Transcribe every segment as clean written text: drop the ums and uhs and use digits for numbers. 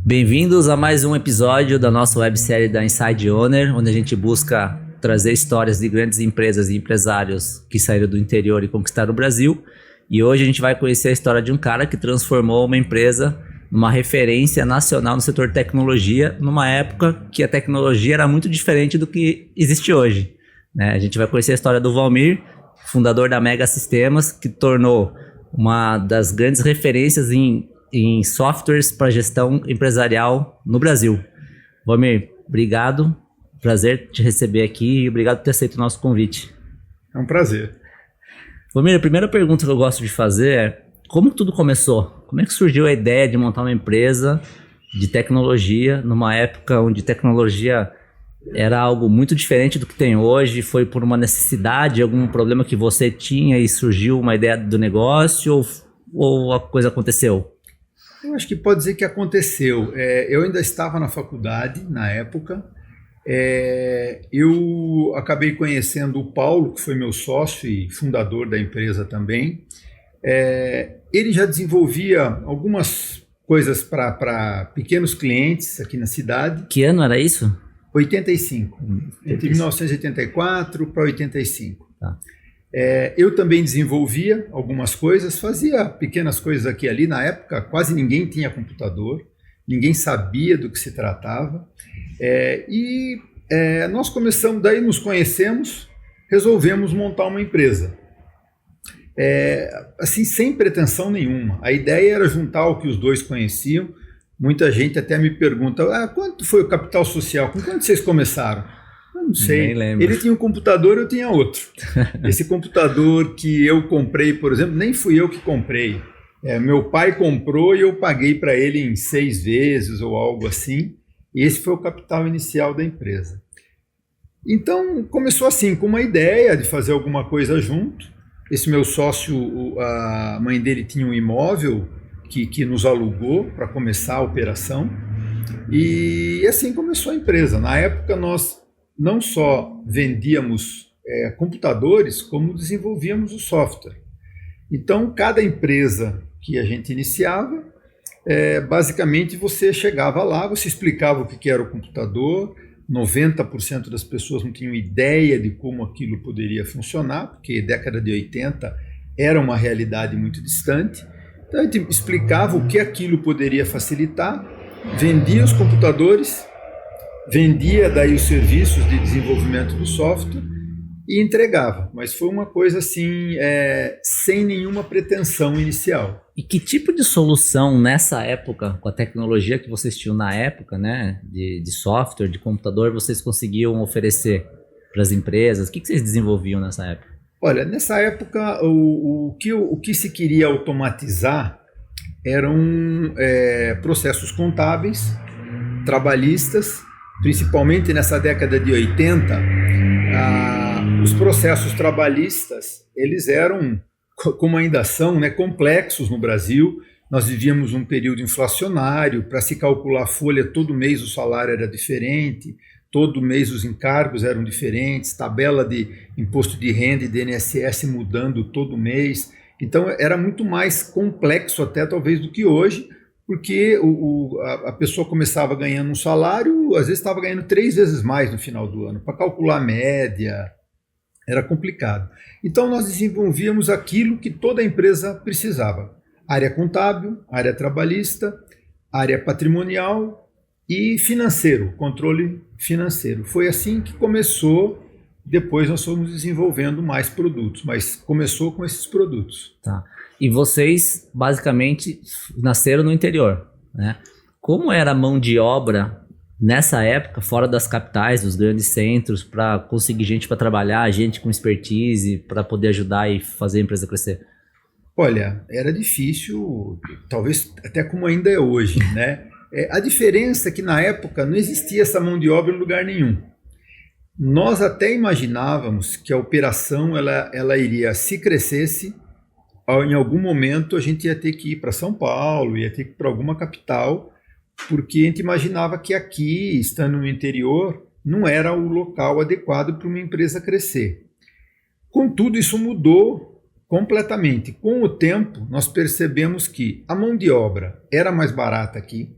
Bem-vindos a mais um episódio da nossa websérie da Inside Owner, onde a gente busca trazer histórias de grandes empresas e empresários que saíram do interior e conquistaram o Brasil. E hoje a gente vai conhecer a história de um cara que transformou uma empresa numa referência nacional no setor de tecnologia, numa época que a tecnologia era muito diferente do que existe hoje, né? A gente vai conhecer a história do Valmir, fundador da Mega Sistemas, que tornou uma das grandes referências em softwares para gestão empresarial no Brasil. Valmir, obrigado, prazer te receber aqui e obrigado por ter aceito o nosso convite. É um prazer. Valmir, a primeira pergunta que eu gosto de fazer é: como tudo começou? Como é que surgiu a ideia de montar uma empresa de tecnologia numa época onde tecnologia era algo muito diferente do que tem hoje? Foi por uma necessidade, algum problema que você tinha e surgiu uma ideia do negócio ou a coisa aconteceu? Eu acho que pode dizer que aconteceu. Eu ainda estava na faculdade na época. Eu acabei conhecendo o Paulo, que foi meu sócio e fundador da empresa também. Ele já desenvolvia algumas coisas para pequenos clientes aqui na cidade. Que ano era isso? 85. Entre 1984 para 85. Tá. Eu também desenvolvia algumas coisas, fazia pequenas coisas aqui e ali. Na época, quase ninguém tinha computador, ninguém sabia do que se tratava. Nós começamos, daí nos conhecemos, resolvemos montar uma empresa. Assim, sem pretensão nenhuma. A ideia era juntar o que os dois conheciam. Muita gente até me pergunta: quanto foi o capital social? Com quanto vocês começaram? Eu não sei. Nem lembro. Ele tinha um computador, eu tinha outro. Esse computador que eu comprei, por exemplo, nem fui eu que comprei. Meu pai comprou e eu paguei para ele em 6 vezes ou algo assim. E esse foi o capital inicial da empresa. Então, começou assim, com uma ideia de fazer alguma coisa junto. Esse meu sócio, a mãe dele tinha um imóvel que nos alugou para começar a operação. E assim começou a empresa. Na época, nós não só vendíamos computadores, como desenvolvíamos o software. Então, cada empresa que a gente iniciava, basicamente você chegava lá, você explicava o que era o computador. 90% das pessoas não tinham ideia de como aquilo poderia funcionar, porque década de 80 era uma realidade muito distante. Então, a gente explicava o que aquilo poderia facilitar, vendia os computadores, vendia daí os serviços de desenvolvimento do software e entregava. Mas foi uma coisa assim, sem nenhuma pretensão inicial. E que tipo de solução nessa época, com a tecnologia que vocês tinham na época, né, de software, de computador, vocês conseguiam oferecer para as empresas? O que vocês desenvolviam nessa época? Olha, nessa época o que se queria automatizar eram processos contábeis, trabalhistas. Principalmente nessa década de 80, os processos trabalhistas, eles eram, como ainda são, complexos no Brasil. Nós vivíamos um período inflacionário. Para se calcular a folha, todo mês o salário era diferente, todo mês os encargos eram diferentes, tabela de imposto de renda e de INSS mudando todo mês. Então era muito mais complexo até talvez do que hoje, porque a pessoa começava ganhando um salário, às vezes estava ganhando 3 vezes mais no final do ano. Para calcular a média, era complicado. Então nós desenvolvíamos aquilo que toda empresa precisava: área contábil, área trabalhista, área patrimonial e financeiro, controle financeiro. Foi assim que começou. Depois nós fomos desenvolvendo mais produtos, mas começou com esses produtos. Tá. E vocês, basicamente, nasceram no interior, né? Como era a mão de obra nessa época, fora das capitais, dos grandes centros, para conseguir gente para trabalhar, gente com expertise, para poder ajudar e fazer a empresa crescer? Olha, era difícil, talvez até como ainda é hoje, né? A diferença é que na época não existia essa mão de obra em lugar nenhum. Nós até imaginávamos que a operação ela iria, se crescesse, em algum momento a gente ia ter que ir para São Paulo, ia ter que ir para alguma capital, porque a gente imaginava que aqui, estando no interior, não era o local adequado para uma empresa crescer. Contudo, isso mudou completamente. Com o tempo, nós percebemos que a mão de obra era mais barata aqui,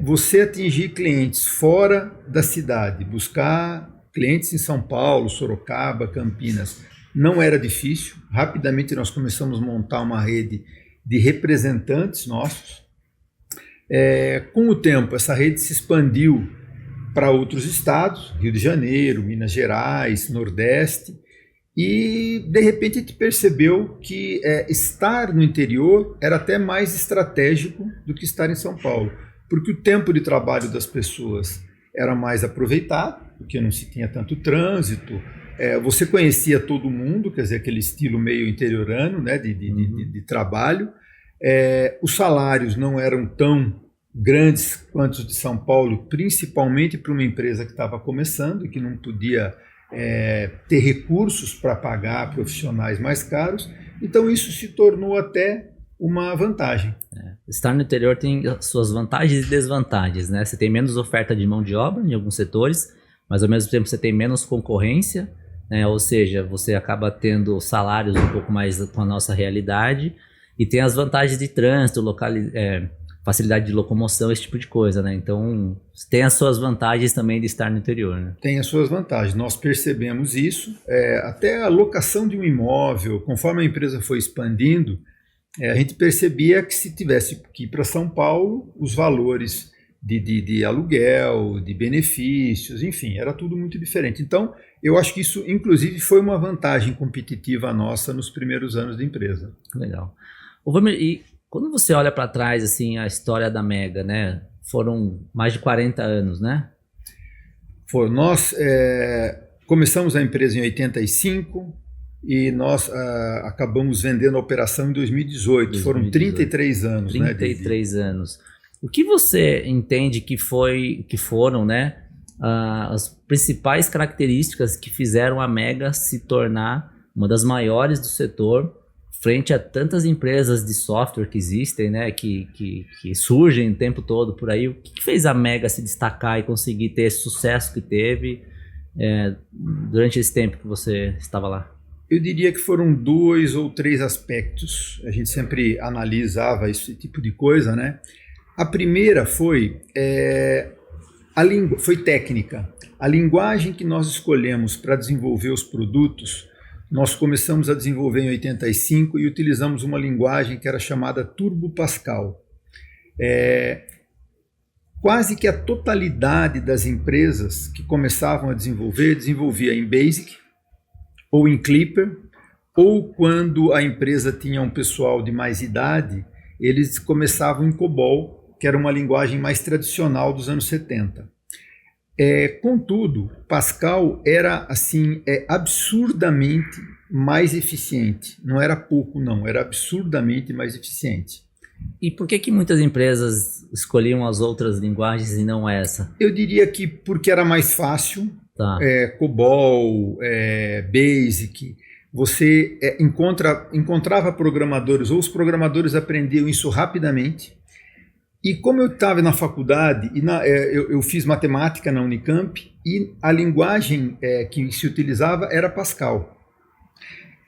você atingir clientes fora da cidade, buscar clientes em São Paulo, Sorocaba, Campinas, não era difícil. Rapidamente nós começamos a montar uma rede de representantes nossos. Com o tempo, essa rede se expandiu para outros estados, Rio de Janeiro, Minas Gerais, Nordeste, e de repente a gente percebeu que estar no interior era até mais estratégico do que estar em São Paulo, porque o tempo de trabalho das pessoas era mais aproveitado, porque não se tinha tanto trânsito, você conhecia todo mundo, quer dizer, aquele estilo meio interiorano, né, de trabalho. Os salários não eram tão grandes quanto os de São Paulo, principalmente para uma empresa que estava começando e que não podia ter recursos para pagar profissionais mais caros. Então isso se tornou até uma vantagem. Estar no interior tem suas vantagens e desvantagens, né? Você tem menos oferta de mão de obra em alguns setores, mas ao mesmo tempo você tem menos concorrência, né? Ou seja, você acaba tendo salários um pouco mais com a nossa realidade, e tem as vantagens de trânsito, facilidade de locomoção, esse tipo de coisa, né? Então, tem as suas vantagens também de estar no interior, né? Tem as suas vantagens, nós percebemos isso. Até a locação de um imóvel, conforme a empresa foi expandindo, a gente percebia que se tivesse que ir para São Paulo, os valores de aluguel, de benefícios, enfim, era tudo muito diferente. Então, eu acho que isso, inclusive, foi uma vantagem competitiva nossa nos primeiros anos da empresa. Legal. E quando você olha para trás, assim, a história da Mega, né? Foram mais de 40 anos, né? Nós começamos a empresa em 85 e nós acabamos vendendo a operação em 2018. Foram 33 anos. 33 anos. O que você entende que foram, né, as principais características que fizeram a Mega se tornar uma das maiores do setor, frente a tantas empresas de software que existem, né, que surgem o tempo todo por aí? O que fez a Mega se destacar e conseguir ter esse sucesso que teve durante esse tempo que você estava lá? Eu diria que foram 2 ou 3 aspectos. A gente sempre analisava esse tipo de coisa, né? A primeira foi técnica. A linguagem que nós escolhemos para desenvolver os produtos, nós começamos a desenvolver em 85 e utilizamos uma linguagem que era chamada Turbo Pascal. Quase que a totalidade das empresas que começavam a desenvolvia em Basic, ou em Clipper, ou quando a empresa tinha um pessoal de mais idade, eles começavam em COBOL, que era uma linguagem mais tradicional dos anos 70. Contudo, Pascal era assim, absurdamente mais eficiente. Não era pouco, não, era absurdamente mais eficiente. E por que muitas empresas escolhiam as outras linguagens e não essa? Eu diria que porque era mais fácil. Tá. COBOL, Basic, você encontrava programadores, ou os programadores aprendiam isso rapidamente. E como eu estava na faculdade, eu fiz matemática na Unicamp, e a linguagem que se utilizava era Pascal.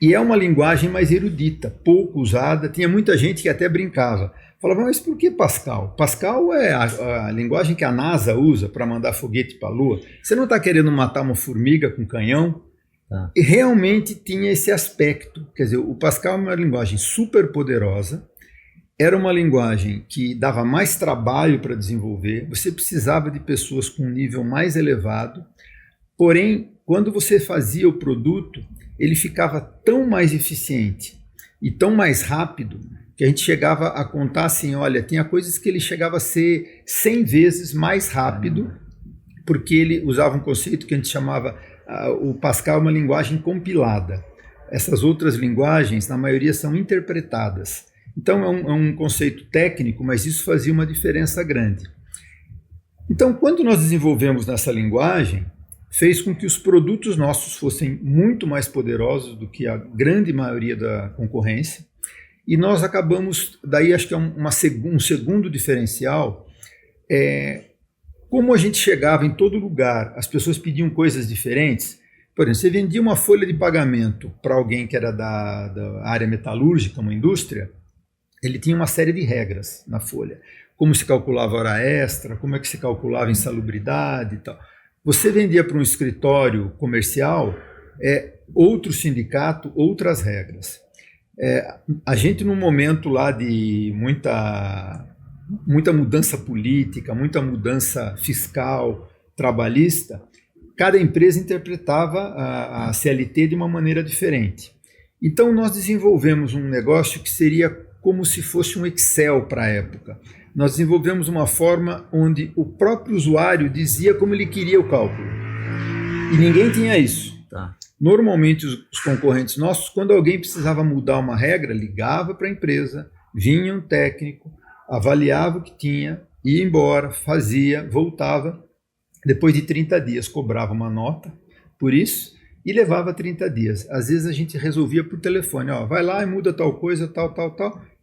E é uma linguagem mais erudita, pouco usada. Tinha muita gente que até brincava. Falava, mas por que Pascal? Pascal é a linguagem que a NASA usa para mandar foguete para a Lua. Você não está querendo matar uma formiga com canhão? Tá. E realmente tinha esse aspecto. Quer dizer, o Pascal é uma linguagem super poderosa, era uma linguagem que dava mais trabalho para desenvolver, você precisava de pessoas com um nível mais elevado, porém, quando você fazia o produto, ele ficava tão mais eficiente e tão mais rápido, que a gente chegava a contar assim, olha, tinha coisas que ele chegava a ser 100 vezes mais rápido, porque ele usava um conceito que a gente chamava, o Pascal é uma linguagem compilada. Essas outras linguagens, na maioria, são interpretadas. Então é um conceito técnico, mas isso fazia uma diferença grande. Então, quando nós desenvolvemos nessa linguagem, fez com que os produtos nossos fossem muito mais poderosos do que a grande maioria da concorrência. E nós acabamos, daí acho que é um segundo diferencial, como a gente chegava em todo lugar, as pessoas pediam coisas diferentes. Por exemplo, você vendia uma folha de pagamento para alguém que era da área metalúrgica, uma indústria, ele tinha uma série de regras na folha. como se calculava hora extra, como é que se calculava insalubridade e tal. Você vendia para um escritório comercial, outro sindicato, outras regras. A gente, num momento lá de muita mudança política, muita mudança fiscal, trabalhista, cada empresa interpretava a CLT de uma maneira diferente. Então nós desenvolvemos um negócio que seria como se fosse um Excel para a época. Nós desenvolvemos uma forma onde o próprio usuário dizia como ele queria o cálculo. E ninguém tinha isso. Tá. Normalmente os concorrentes nossos, quando alguém precisava mudar uma regra, ligava para a empresa, vinha um técnico, avaliava o que tinha, ia embora, fazia, voltava. Depois de 30 dias cobrava uma nota por isso e levava 30 dias. Às vezes a gente resolvia por telefone, vai lá e muda tal coisa, tal.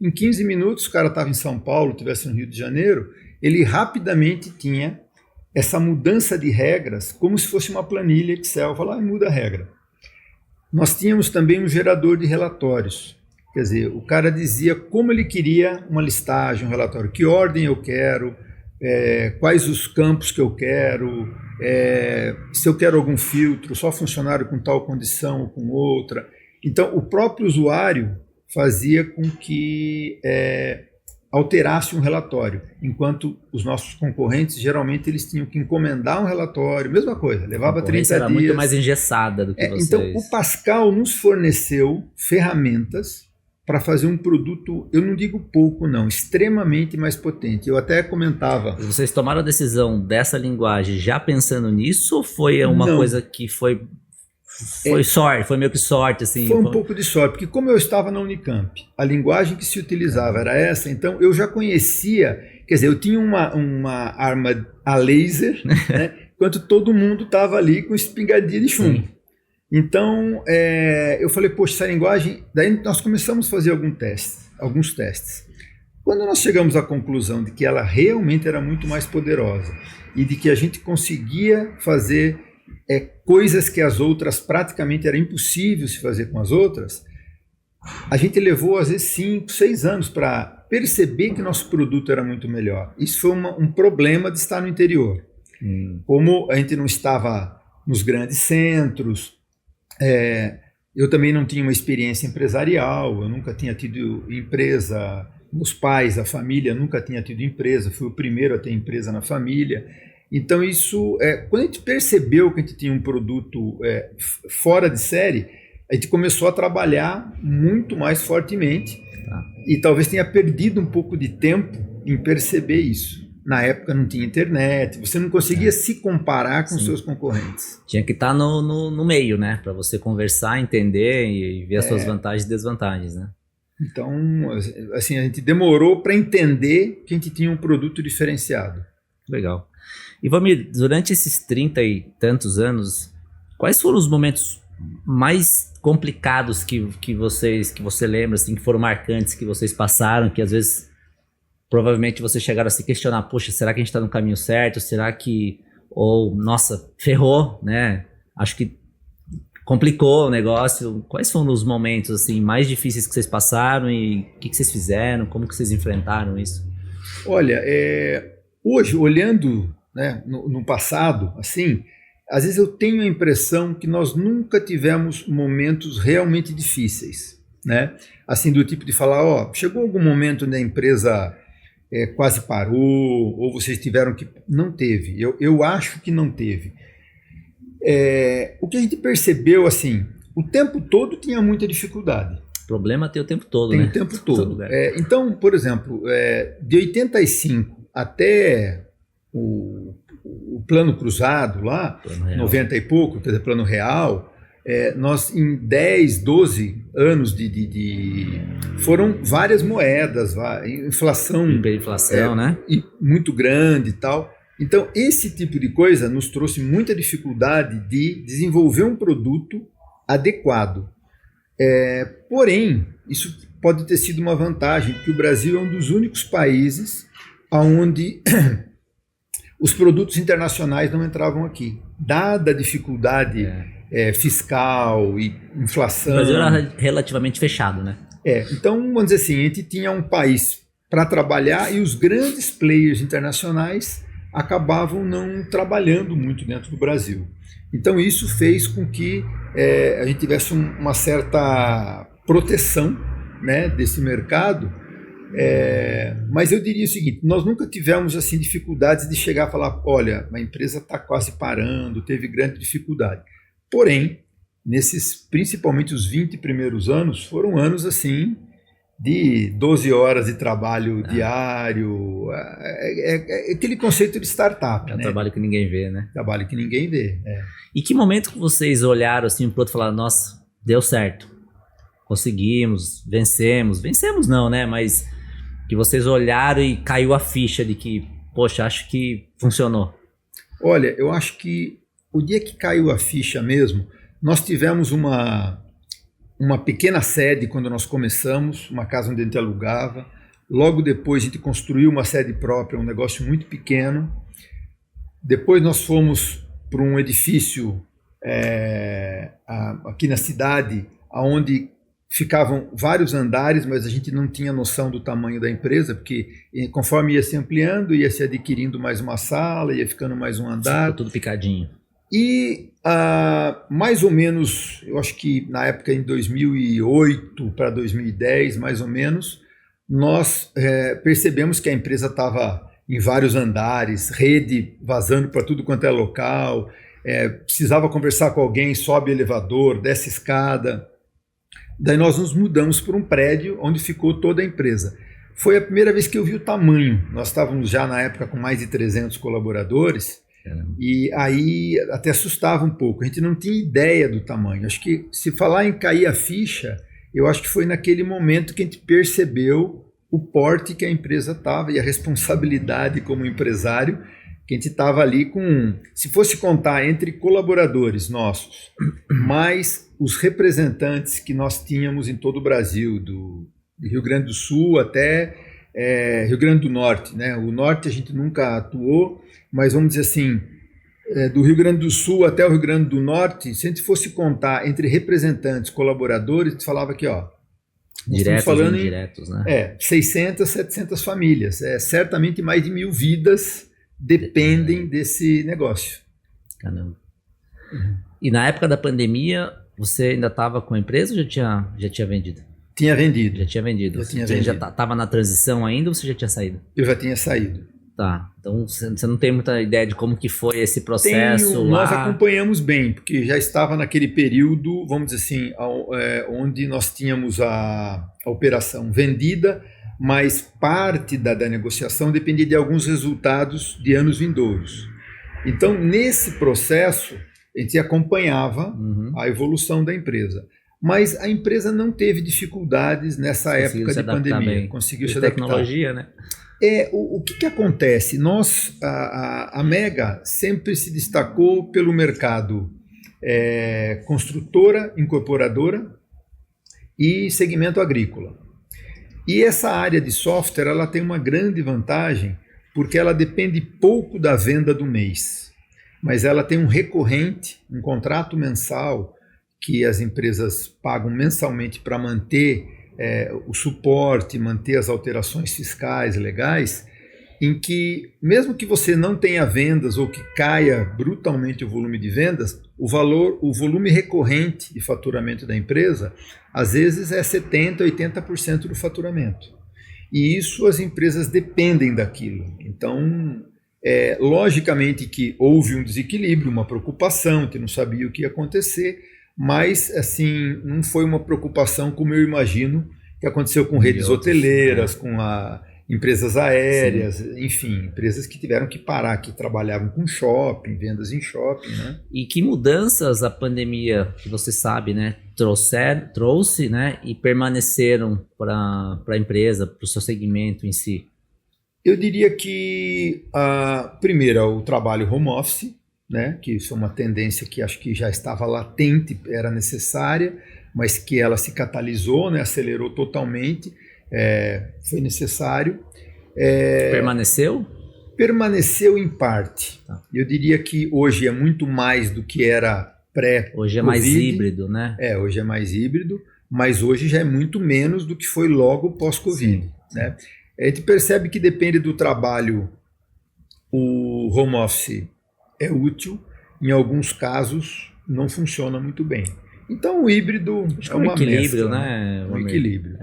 Em 15 minutos o cara estava em São Paulo, estivesse no Rio de Janeiro, ele rapidamente tinha essa mudança de regras como se fosse uma planilha Excel, vai lá e muda a regra. Nós tínhamos também um gerador de relatórios. Quer dizer, o cara dizia como ele queria uma listagem, um relatório, que ordem eu quero, quais os campos que eu quero, se eu quero algum filtro, só funcionário com tal condição ou com outra. Então, o próprio usuário fazia com que alterasse um relatório, enquanto os nossos concorrentes, geralmente, eles tinham que encomendar um relatório, mesma coisa, levava 30 dias. Era muito mais engessada do que vocês. Então, o Pascal nos forneceu ferramentas para fazer um produto, eu não digo pouco não, extremamente mais potente. Eu até comentava... Vocês tomaram a decisão dessa linguagem já pensando nisso ou foi uma coisa que foi sorte, foi meio que sorte? Assim, foi um pouco de sorte, porque como eu estava na Unicamp, a linguagem que se utilizava era essa, então eu já conhecia, quer dizer, eu tinha uma arma a laser, né, enquanto todo mundo estava ali com espingardinha de chumbo. Sim. Então, eu falei, poxa, essa linguagem... Daí nós começamos a fazer alguns testes. Quando nós chegamos à conclusão de que ela realmente era muito mais poderosa e de que a gente conseguia fazer coisas que as outras praticamente era impossível se fazer com as outras, a gente levou, às vezes, 5, 6 anos para perceber que nosso produto era muito melhor. Isso foi um problema de estar no interior. Como a gente não estava nos grandes centros... eu também não tinha uma experiência empresarial, eu nunca tinha tido empresa, meus pais, a família nunca tinha tido empresa, fui o primeiro a ter empresa na família. Então isso, quando a gente percebeu que a gente tinha um produto fora de série, a gente começou a trabalhar muito mais fortemente e talvez tenha perdido um pouco de tempo em perceber isso. Na época não tinha internet, você não conseguia se comparar com seus concorrentes. Tinha que estar no meio, né? Para você conversar, entender e ver as suas vantagens e desvantagens, né? Então, assim, a gente demorou para entender que a gente tinha um produto diferenciado. Legal. E Wamir, durante esses 30 e tantos anos, quais foram os momentos mais complicados que você lembra, assim, que foram marcantes, que vocês passaram, que às vezes... Provavelmente vocês chegaram a se questionar, poxa, será que a gente está no caminho certo? Será que, nossa, ferrou, né? Acho que complicou o negócio. Quais foram os momentos assim mais difíceis que vocês passaram e o que vocês fizeram? Como que vocês enfrentaram isso? Olha, hoje, olhando, né, no passado, assim, às vezes eu tenho a impressão que nós nunca tivemos momentos realmente difíceis, né? Assim, do tipo de falar, chegou algum momento onde a empresa... quase parou, ou vocês tiveram que... Não teve, eu acho que não teve. O que a gente percebeu, assim, o tempo todo tinha muita dificuldade. Problema tem o tempo todo, tem né? O tempo todo. Então, por exemplo, de 85 até o plano cruzado lá, plano 90 e pouco, quer dizer, plano real, nós em 10, 12 anos foram várias moedas, inflação, hiperinflação, né? Muito grande e tal. Então, esse tipo de coisa nos trouxe muita dificuldade de desenvolver um produto adequado. Porém, isso pode ter sido uma vantagem, porque o Brasil é um dos únicos países onde os produtos internacionais não entravam aqui, dada a dificuldade fiscal e inflação. O Brasil era relativamente fechado, né? Então, vamos dizer assim, a gente tinha um país para trabalhar, e os grandes players internacionais acabavam não trabalhando muito dentro do Brasil. Então isso fez com que a gente tivesse uma certa proteção, né, desse mercado, mas eu diria o seguinte: nós nunca tivemos assim dificuldades de chegar a falar, olha, a empresa está quase parando, teve grande dificuldade. Porém, principalmente os 20 primeiros anos, foram anos assim de 12 horas de trabalho diário, aquele conceito de startup. É um né? trabalho que ninguém vê, né? Trabalho que ninguém vê. E que momento que vocês olharam assim pro outro e falaram, nossa, deu certo, conseguimos, vencemos não, né? Mas que vocês olharam e caiu a ficha de que, poxa, acho que funcionou. Olha, eu acho que o dia que caiu a ficha mesmo, nós tivemos uma pequena sede quando nós começamos, uma casa onde a gente alugava. Logo depois a gente construiu uma sede própria, um negócio muito pequeno. Depois nós fomos para um edifício aqui na cidade, onde ficavam vários andares, mas a gente não tinha noção do tamanho da empresa, porque conforme ia se ampliando, ia se adquirindo mais uma sala, ia ficando mais um andar. Ficou tudo picadinho. E mais ou menos, eu acho que na época em 2008 para 2010, mais ou menos, nós percebemos que a empresa estava em vários andares, rede vazando para tudo quanto é local, precisava conversar com alguém, sobe elevador, desce escada. Daí nós nos mudamos para um prédio onde ficou toda a empresa. Foi a primeira vez que eu vi o tamanho. Nós estávamos já na época com mais de 300 colaboradores, e aí até assustava um pouco. A gente não tinha ideia do tamanho. Acho que se falar em cair a ficha, eu acho que foi naquele momento que a gente percebeu o porte que a empresa estava e a responsabilidade como empresário, que a gente estava ali com, se fosse contar entre colaboradores nossos, mais os representantes que nós tínhamos em todo o Brasil, do Rio Grande do Sul até Rio Grande do Norte, né? O Norte a gente nunca atuou, mas vamos dizer assim, do Rio Grande do Sul até o Rio Grande do Norte, se a gente fosse contar entre representantes, colaboradores, a gente falava aqui, ó, diretos falando e indiretos, né? 600, 700 famílias, certamente mais de 1000 vidas dependem desse negócio. Caramba. E na época da pandemia, você ainda estava com a empresa ou já tinha vendido? Tinha vendido. Já tinha vendido. Você já estava na transição ainda ou você já tinha saído? Eu já tinha saído. Tá, então você não tem muita ideia de como que foi esse processo lá? Nós acompanhamos bem, porque já estava naquele período, vamos dizer assim, onde nós tínhamos a operação vendida, mas parte da negociação dependia de alguns resultados de anos vindouros. Então, nesse processo, a gente acompanhava a evolução da empresa. Mas a empresa não teve dificuldades nessa época de pandemia. Conseguiu se adaptar. Tecnologia, né? O que acontece? A Mega sempre se destacou pelo mercado construtora, incorporadora e segmento agrícola. E essa área de software ela tem uma grande vantagem porque ela depende pouco da venda do mês, mas ela tem um recorrente, um contrato mensal que as empresas pagam mensalmente para manter o suporte, manter as alterações fiscais, legais, em que mesmo que você não tenha vendas ou que caia brutalmente o volume de vendas, o volume recorrente de faturamento da empresa, às vezes é 70%, 80% do faturamento. E isso as empresas dependem daquilo. Então, logicamente que houve um desequilíbrio, uma preocupação, que não sabia o que ia acontecer, mas assim, não foi uma preocupação como eu imagino que aconteceu com redes hoteleiras, com empresas aéreas, sim, enfim, empresas que tiveram que parar, que trabalhavam com shopping, vendas em shopping, né? E que mudanças a pandemia, que você sabe, né, trouxe, né, e permaneceram para a empresa, para o seu segmento em si? Eu diria que, primeiro, o trabalho home office, né, que isso é uma tendência que acho que já estava latente, era necessária, mas que ela se catalisou, né, acelerou totalmente, foi necessário. Permaneceu? Permaneceu em parte. Tá. Eu diria que hoje é muito mais do que era pré-Covid. Hoje é mais híbrido, né? Hoje é mais híbrido, mas hoje já é muito menos do que foi logo pós-Covid. Né? A gente percebe que depende do trabalho, o home office é útil, em alguns casos não funciona muito bem. Então o híbrido é uma equilíbrio, mescla, né? Um equilíbrio.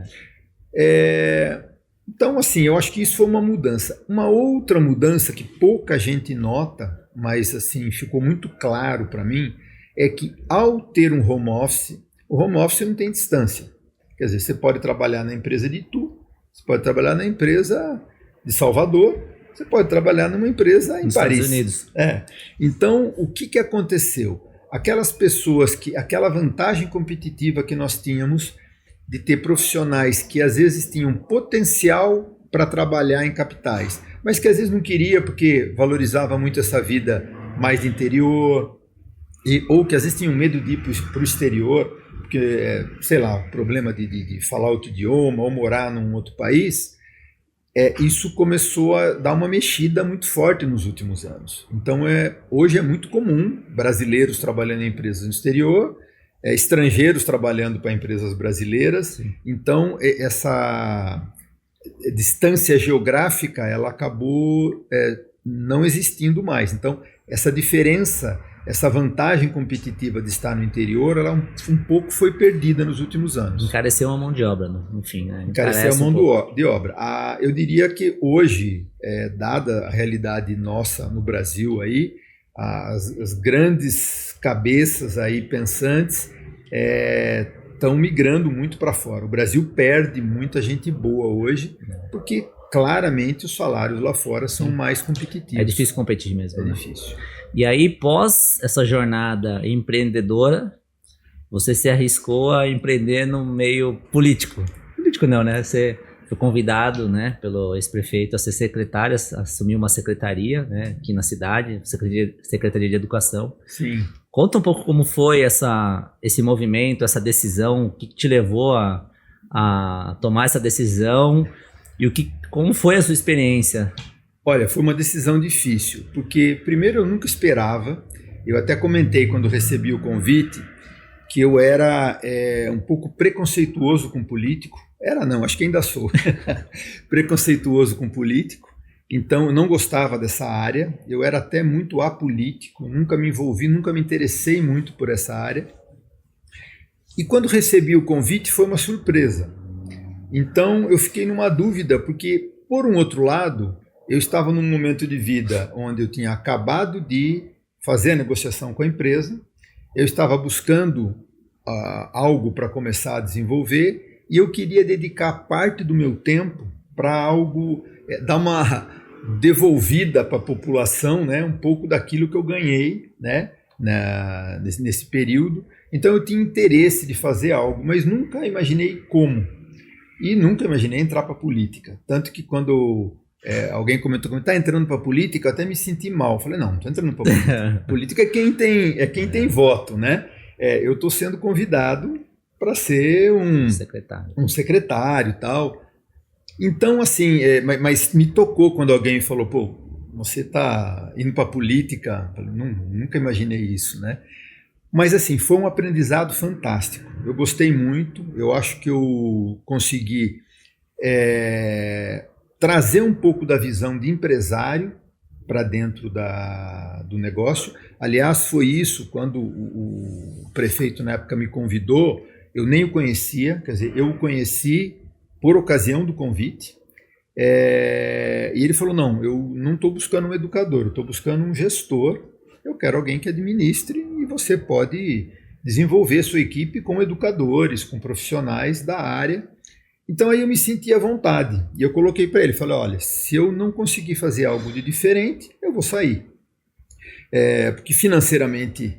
Então, assim, eu acho que isso foi uma mudança. Uma outra mudança que pouca gente nota, mas assim ficou muito claro para mim, é que ao ter um home office, o home office não tem distância. Quer dizer, você pode trabalhar na empresa de Itu, você pode trabalhar na empresa de Salvador, você pode trabalhar numa empresa em Paris. Estados Unidos. Então, o que aconteceu? Aquelas pessoas aquela vantagem competitiva que nós tínhamos de ter profissionais que às vezes tinham potencial para trabalhar em capitais, mas que às vezes não queria porque valorizava muito essa vida mais de interior, ou que às vezes tinham medo de ir para o exterior, porque, sei lá, o problema de falar outro idioma ou morar num outro país, isso começou a dar uma mexida muito forte nos últimos anos. Então, hoje é muito comum brasileiros trabalhando em empresas no exterior, estrangeiros trabalhando para empresas brasileiras. Sim. Então, essa distância geográfica ela acabou não existindo mais. Então, essa diferença, essa vantagem competitiva de estar no interior, ela um pouco foi perdida nos últimos anos. Encareceu a mão de obra, no fim, né? Encareceu a mão de obra. Eu diria que hoje, dada a realidade nossa no Brasil, aí, as grandes cabeças aí pensantes estão migrando muito para fora. O Brasil perde muita gente boa hoje, porque claramente os salários lá fora são mais competitivos. É difícil competir mesmo. É difícil. E aí, pós essa jornada empreendedora, você se arriscou a empreender no meio político. Político não, né? Você foi convidado, né, pelo ex-prefeito a ser secretário, a assumir uma secretaria, né, aqui na cidade, Secretaria de Educação. Sim. Conta um pouco como foi esse movimento, essa decisão, o que te levou a tomar essa decisão e como foi a sua experiência? Olha, foi uma decisão difícil, porque primeiro eu nunca esperava, eu até comentei quando recebi o convite, que eu era um pouco preconceituoso com político. Acho que ainda sou. Preconceituoso com político. Então eu não gostava dessa área, eu era até muito apolítico, nunca me envolvi, nunca me interessei muito por essa área. E quando recebi o convite foi uma surpresa. Então eu fiquei numa dúvida, porque por um outro lado, eu estava num momento de vida onde eu tinha acabado de fazer a negociação com a empresa, eu estava buscando algo para começar a desenvolver e eu queria dedicar parte do meu tempo para algo, dar uma devolvida para a população, né, um pouco daquilo que eu ganhei, né, nesse período. Então eu tinha interesse de fazer algo, mas nunca imaginei como. E nunca imaginei entrar para a política. Tanto que quando alguém comentou que está entrando para a política, eu até me senti mal. Falei, não estou entrando para a política. Política é quem tem voto, né? Eu estou sendo convidado para ser um secretário e tal. Então, assim, mas me tocou quando alguém falou, pô, você está indo para a política? Falei, nunca imaginei isso, né? Mas, assim, foi um aprendizado fantástico. Eu gostei muito, eu acho que eu consegui trazer um pouco da visão de empresário para dentro do negócio. Aliás, foi isso, quando o prefeito na época me convidou, eu nem o conhecia, quer dizer, eu o conheci por ocasião do convite, e ele falou, não, eu não estou buscando um educador, eu estou buscando um gestor, eu quero alguém que administre e você pode desenvolver sua equipe com educadores, com profissionais da área. Então aí eu me senti à vontade e eu coloquei para ele, falei, olha, se eu não conseguir fazer algo de diferente, eu vou sair. Porque financeiramente,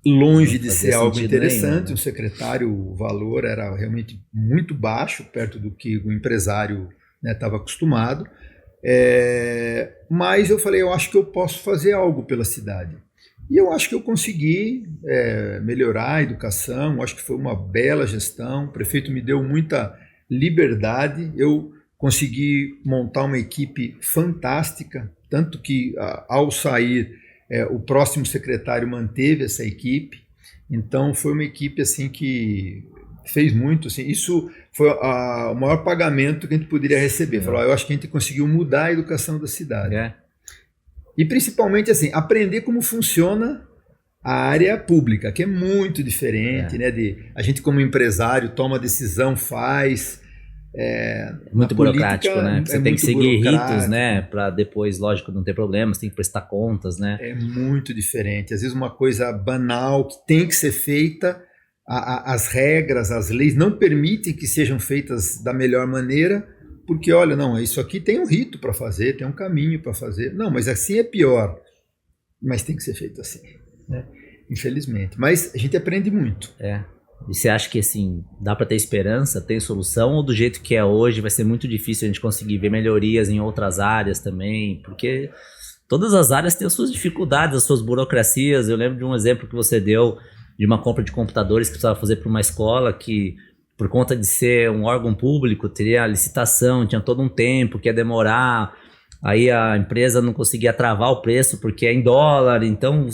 longe de ser algo interessante, nenhum, né? O secretário, o valor era realmente muito baixo, perto do que o empresário estava acostumado. Mas eu falei, eu acho que eu posso fazer algo pela cidade. E eu acho que eu consegui melhorar a educação, acho que foi uma bela gestão, o prefeito me deu muita liberdade, eu consegui montar uma equipe fantástica, tanto que ao sair o próximo secretário manteve essa equipe, então foi uma equipe assim que fez muito, assim, isso foi o maior pagamento que a gente poderia receber. Falou, eu acho que a gente conseguiu mudar a educação da cidade. E principalmente assim, aprender como funciona a área pública, que é muito diferente, né? A gente como empresário toma decisão, faz. Muito burocrático, né? Você tem que seguir ritos, né? Para depois, lógico, não ter problemas, tem que prestar contas, né? É muito diferente. Às vezes uma coisa banal que tem que ser feita, as regras, as leis não permitem que sejam feitas da melhor maneira, porque, olha, não, isso aqui tem um rito para fazer, tem um caminho para fazer. Não, mas assim é pior. Mas tem que ser feito assim, né? Infelizmente. Mas a gente aprende muito. E você acha que, assim, dá para ter esperança, tem solução, ou do jeito que é hoje vai ser muito difícil a gente conseguir ver melhorias em outras áreas também? Porque todas as áreas têm as suas dificuldades, as suas burocracias. Eu lembro de um exemplo que você deu de uma compra de computadores que precisava fazer para uma escola que, por conta de ser um órgão público, teria licitação, tinha todo um tempo que ia demorar, aí a empresa não conseguia travar o preço porque é em dólar. Então,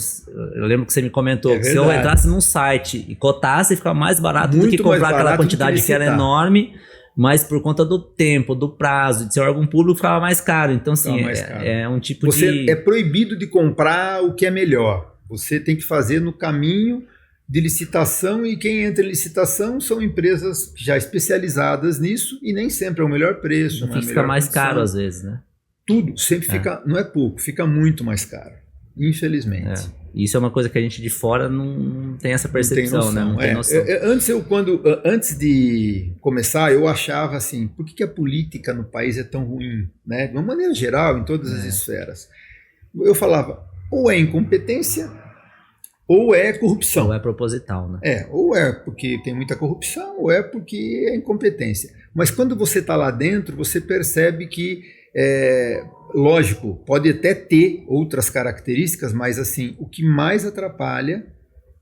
eu lembro que você me comentou que se eu entrasse num site e cotasse, ficava mais barato muito do que comprar aquela quantidade que era enorme, mas por conta do tempo, do prazo, de ser órgão público, ficava mais caro. Então, assim, é um tipo Você é proibido de comprar o que é melhor. Você tem que fazer no caminho de licitação, e quem entra em licitação são empresas já especializadas nisso, e nem sempre é o melhor preço. Fica mais caro às vezes, né? Tudo sempre fica, não é pouco, fica muito mais caro, infelizmente. Isso é uma coisa que a gente de fora não tem essa percepção, né? Não tem noção. Antes de começar, eu achava assim, por que a política no país é tão ruim, né? De uma maneira geral, em todas as esferas. Eu falava, ou é incompetência, ou é corrupção. Ou é proposital, né? Ou é porque tem muita corrupção, ou é porque é incompetência. Mas quando você está lá dentro, você percebe que, lógico, pode até ter outras características, mas assim, o que mais atrapalha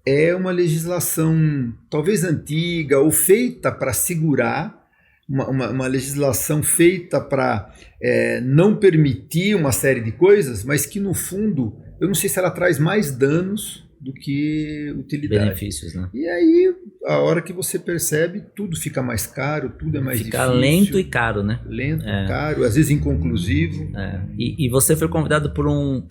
é uma legislação talvez antiga ou feita para segurar, uma legislação feita para não permitir uma série de coisas, mas que no fundo, eu não sei se ela traz mais danos do que utilidade. Benefícios, né? E aí, a hora que você percebe, tudo fica mais caro, tudo é mais difícil. Fica lento e caro, né? Lento, caro, às vezes inconclusivo. E você foi convidado por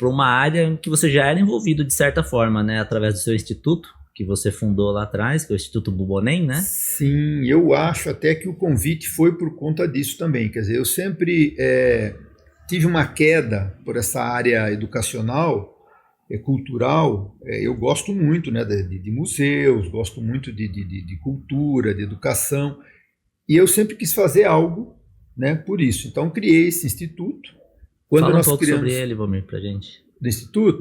uma área em que você já era envolvido de certa forma, né? Através do seu instituto, que você fundou lá atrás, que é o Instituto Bubonem, né? Sim, eu acho até que o convite foi por conta disso também. Quer dizer, eu sempre tive uma queda por essa área educacional, cultural. Eu gosto muito, né, de museus, gosto muito de cultura, de educação, e eu sempre quis fazer algo, né, por isso. Então criei esse instituto. Fala um pouco sobre ele, Valmir, pra gente. Do instituto?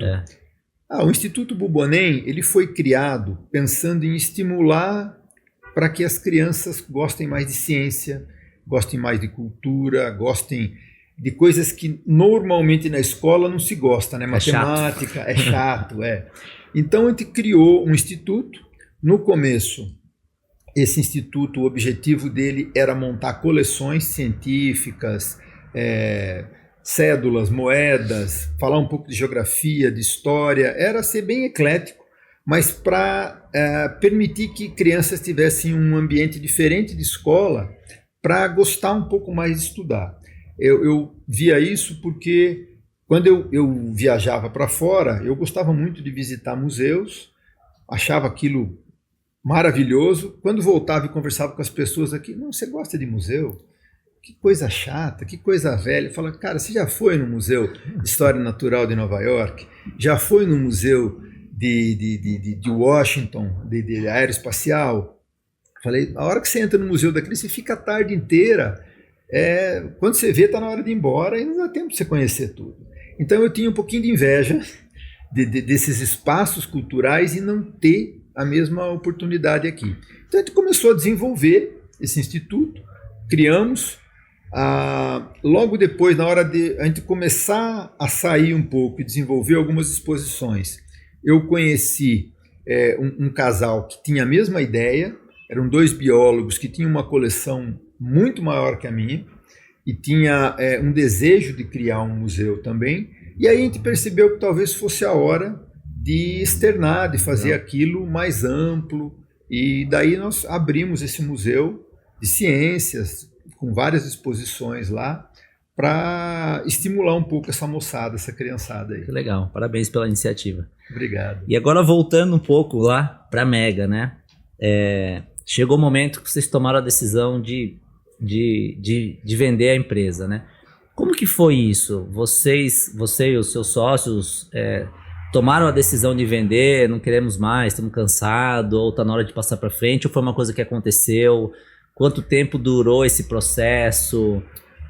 O Instituto Bubonem, ele foi criado pensando em estimular para que as crianças gostem mais de ciência, gostem mais de cultura, gostem de coisas que normalmente na escola não se gosta, né? Matemática é chato. Então a gente criou um instituto. No começo, esse instituto, o objetivo dele era montar coleções científicas, cédulas, moedas, falar um pouco de geografia, de história, era ser bem eclético, mas para permitir que crianças tivessem um ambiente diferente de escola, para gostar um pouco mais de estudar. Eu via isso porque quando eu viajava para fora, eu gostava muito de visitar museus, achava aquilo maravilhoso. Quando voltava e conversava com as pessoas aqui, não, você gosta de museu? Que coisa chata, que coisa velha. Fala, cara, você já foi no Museu de História Natural de Nova York? Já foi no Museu de Washington, de aeroespacial? Falei, a hora que você entra no museu daquele, você fica a tarde inteira. Quando você vê, está na hora de ir embora e não dá tempo de você conhecer tudo. Então eu tinha um pouquinho de inveja desses espaços culturais e não ter a mesma oportunidade aqui. Então a gente começou a desenvolver esse instituto, criamos. Logo depois, na hora de a gente começar a sair um pouco e desenvolver algumas exposições, eu conheci um casal que tinha a mesma ideia. Eram dois biólogos que tinham uma coleção muito maior que a minha e tinha um desejo de criar um museu também. E aí a gente percebeu que talvez fosse a hora de externar, de fazer aquilo mais amplo E daí nós abrimos esse museu de ciências, com várias exposições lá, para estimular um pouco essa moçada, essa criançada aí. Que legal, parabéns pela iniciativa. Obrigado. E agora voltando um pouco lá para a Mega, né? Chegou o momento que vocês tomaram a decisão de vender a empresa, né? Como que foi isso? Você e os seus sócios tomaram a decisão de vender, não queremos mais, estamos cansados, ou está na hora de passar para frente, ou foi uma coisa que aconteceu? Quanto tempo durou esse processo?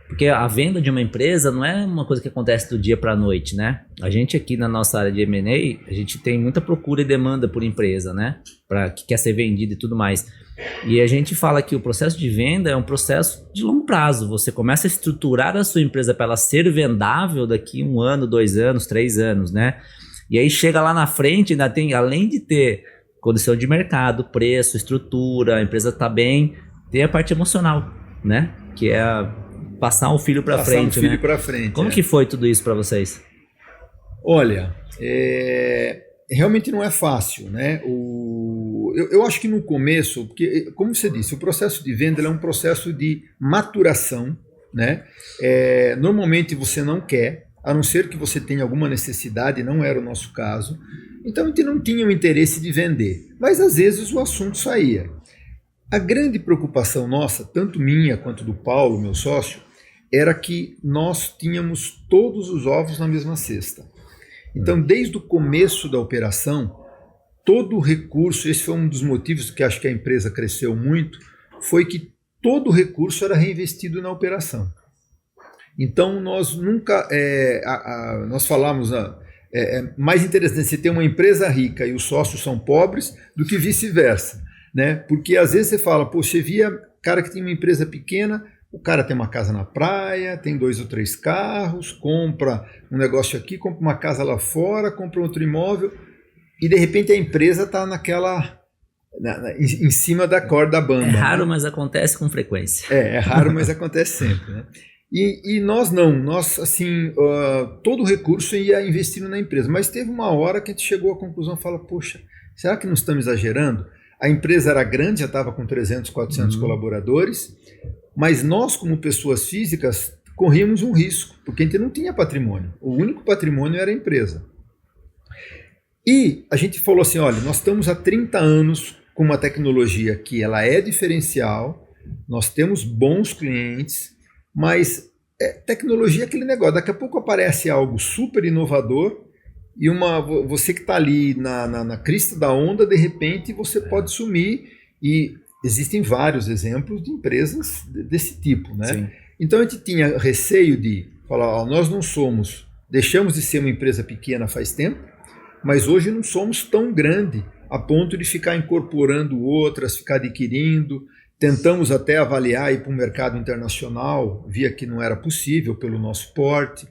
Porque a venda de uma empresa não é uma coisa que acontece do dia para a noite, né? A gente aqui na nossa área de M&A, a gente tem muita procura e demanda por empresa, né? Que quer ser vendida e tudo mais. E a gente fala que o processo de venda é um processo de longo prazo. Você começa a estruturar a sua empresa para ela ser vendável daqui 1 ano, 2 anos, 3 anos, né? E aí chega lá na frente, ainda tem, além de ter condição de mercado, preço, estrutura, a empresa está bem, tem a parte emocional, né? Que é passar um filho para frente, Passar um filho né? para frente. Como que foi tudo isso para vocês? Olha, realmente não é fácil, né? Eu acho que no começo, porque, como você disse, o processo de venda é um processo de maturação, né? Normalmente você não quer, a não ser que você tenha alguma necessidade, não era o nosso caso. Então a gente não tinha o interesse de vender, mas às vezes o assunto saía. A grande preocupação nossa, tanto minha quanto do Paulo, meu sócio, era que nós tínhamos todos os ovos na mesma cesta. Então, desde o começo da operação, todo o recurso, esse foi um dos motivos que acho que a empresa cresceu muito, foi que todo o recurso era reinvestido na operação. Então, nós nunca, nós falamos, mais interessante você ter uma empresa rica e os sócios são pobres do que vice-versa, né? Porque às vezes você fala, pô, você via cara que tem uma empresa pequena, o cara tem uma casa na praia, tem 2 ou 3 carros, compra um negócio aqui, compra uma casa lá fora, compra outro imóvel, e de repente a empresa está em cima da corda bamba. É raro, né? mas acontece com frequência. É raro, mas acontece sempre, né? E nós não, nós assim, todo o recurso ia investindo na empresa, mas teve uma hora que a gente chegou à conclusão, fala, poxa, será que não estamos exagerando? A empresa era grande, já estava com 300, 400 colaboradores, mas nós como pessoas físicas corríamos um risco, porque a gente não tinha patrimônio, o único patrimônio era a empresa. E a gente falou assim, olha, nós estamos há 30 anos com uma tecnologia que ela é diferencial, nós temos bons clientes, mas tecnologia é aquele negócio, daqui a pouco aparece algo super inovador e você que está ali na crista da onda, de repente você pode sumir, e existem vários exemplos de empresas desse tipo, né? Sim. Então a gente tinha receio de falar, ó, nós deixamos de ser uma empresa pequena faz tempo, mas hoje não somos tão grande a ponto de ficar incorporando outras, ficar adquirindo. Tentamos até avaliar ir para o mercado internacional, via que não era possível pelo nosso porte.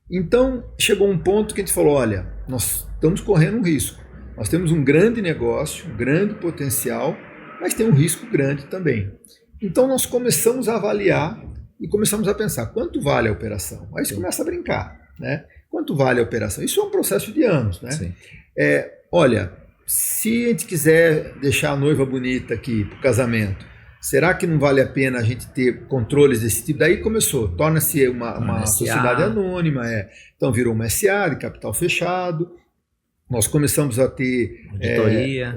Então, chegou um ponto que a gente falou, olha, nós estamos correndo um risco. Nós temos um grande negócio, um grande potencial, mas tem um risco grande também. Então, nós começamos a avaliar e começamos a pensar, quanto vale a operação? Aí você começa a brincar, né? Quanto vale a operação? Isso é um processo de anos, né? Sim. Olha, se a gente quiser deixar a noiva bonita aqui para o casamento, será que não vale a pena a gente ter controles desse tipo? Daí começou, torna-se uma sociedade anônima, então virou uma SA de capital fechado, nós começamos a ter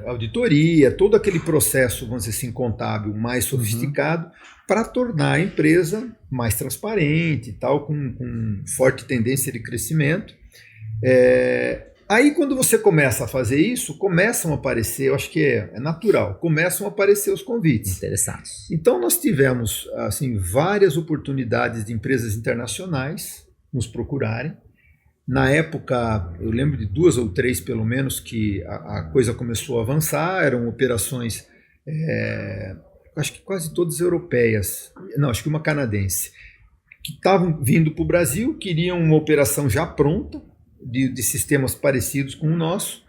auditoria, todo aquele processo, vamos dizer assim, contábil mais sofisticado, para tornar a empresa mais transparente, tal, com forte tendência de crescimento. Aí quando você começa a fazer isso, começam a aparecer, eu acho que é natural, começam a aparecer os convites. Interessados. Então nós tivemos assim, várias oportunidades de empresas internacionais nos procurarem. Na época, eu lembro de 2 ou 3 pelo menos, que a coisa começou a avançar, eram operações, acho que quase todas europeias, não, acho que uma canadense, que estavam vindo para o Brasil, queriam uma operação já pronta, de sistemas parecidos com o nosso.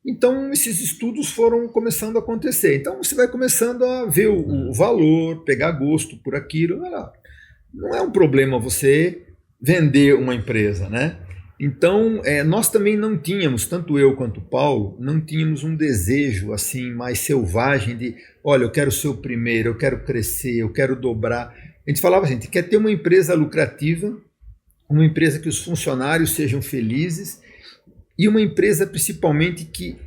Então esses estudos foram começando a acontecer. Então você vai começando a ver o valor, pegar gosto por aquilo. Não é um problema você vender uma empresa, né? Então, nós também não tínhamos, tanto eu quanto o Paulo, não tínhamos um desejo assim mais selvagem de, olha, eu quero ser o primeiro, eu quero crescer, eu quero dobrar. A gente falava assim, a gente quer ter uma empresa lucrativa, uma empresa que os funcionários sejam felizes e uma empresa principalmente que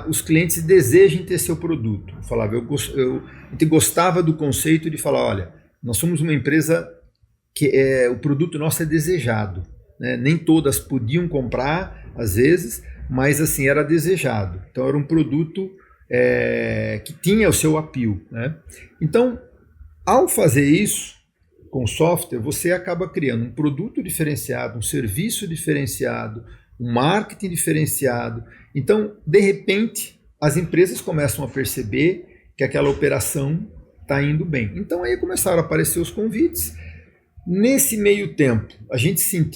os clientes desejem ter seu produto. Eu falava, a gente gostava do conceito de falar, olha, nós somos uma empresa que o produto nosso é desejado. Né? Nem todas podiam comprar, às vezes, mas assim, era desejado. Então era um produto que tinha o seu appeal. Né? Então, ao fazer isso com software, você acaba criando um produto diferenciado, um serviço diferenciado, um marketing diferenciado. Então, de repente, as empresas começam a perceber que aquela operação está indo bem. Então aí começaram a aparecer os convites. Nesse meio tempo,